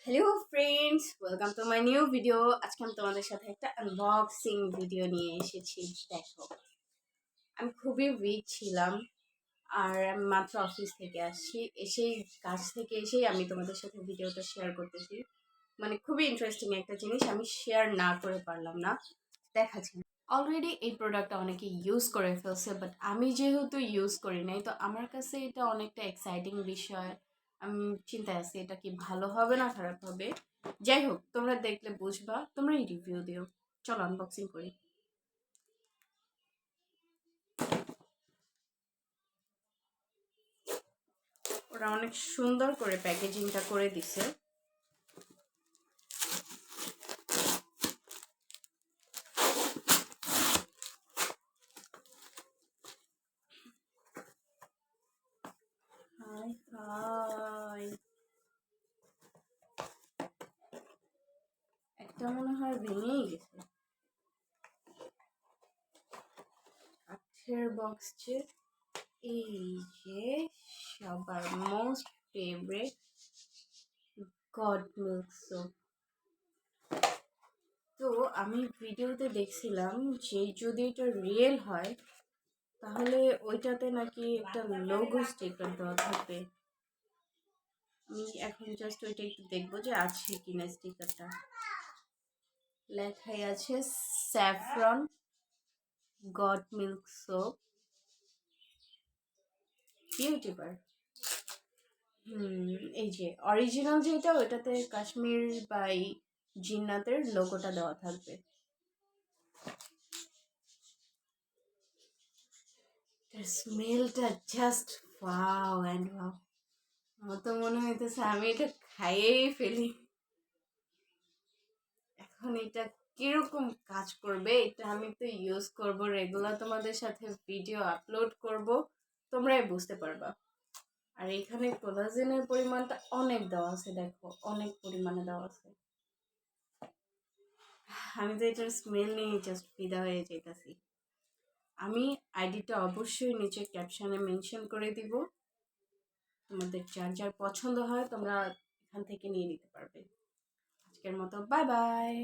Hello friends, welcome to my new video. আজকে আমি তোমাদের সাথে একটা আনবক্সিং ভিডিও নিয়ে এসেছি। দেখো, আমি খুবই উইক ছিলাম আর আমি মাত্র অফিস থেকে আসছি। কাজ থেকে এসেই আমি তোমাদের সাথে ভিডিওটা শেয়ার করতেছি। মানে খুবই ইন্টারেস্টিং একটা জিনিস, আমি শেয়ার না করে পারলাম না। দেখাচ্ছি। অলরেডি এই প্রোডাক্টটা অনেকে ইউজ করে ফেলছে, বাট আমি যেহেতু ইউজ করি নাই, তো আমার কাছে এটা অনেকটা এক্সাইটিং বিষয়। আমি চিন্তায় আছি এটা কি ভালো হবে না খারাপ হবে। যাই হোক, তোমরা দেখলে বুঝবা, তোমরাই রিভিউ দিও। চলো আনবক্সিং করি। ওরা অনেক সুন্দর করে প্যাকেজিংটা করে দিছে। হাই হাই, একটা মনে হয় ভেঙেই গেছে। কাঠের বক্স যে, এই যে সবার most favourite god milk soap. তো আমি ভিডিওতে দেখছিলাম যে যদি এটা রিয়েল হয় তাহলে ওইটাতে নাকি একটা লোগো স্টিকার দেওয়া থাকবে। আমি এখন জাস্ট ওইটা একটু দেখবো যে আছে কিনা স্টিকারটা। লেখাই আছে saffron god milk soap beauty বার। এই যে অরিজিনাল যেটা, ওইটাতে কাশ্মীর বাই জিন্নাতের লোগোটা দেওয়া থাকবে। স্মেলটা জাস্ট ওয়াও অ্যান্ড ওয়াও। আমার তো মনে হইতেছে আমি এটা খাইয়েই ফেলি। এখন এটা কিরকম কাজ করবে, এটা আমি তো ইউজ করব রেগুলার, তোমাদের সাথে ভিডিও আপলোড করব, তোমরাই বুঝতে পারবা। আর এখানে কোলাজেনের পরিমাণটা অনেক দেওয়া আছে, দেখো অনেক পরিমাণে দেওয়া আছে। আমি তো এটার স্মেল নিয়ে জাস্ট ফিদা হয়ে যেতেছি। আমি আইডিটা অবশ্যই নিচে ক্যাপশনে মেনশন করে দিব। তোমাদের যার যার পছন্দ হয় তোমরা এখান থেকে নিয়ে নিতে পারবে। আজকের মতো বাই বাই।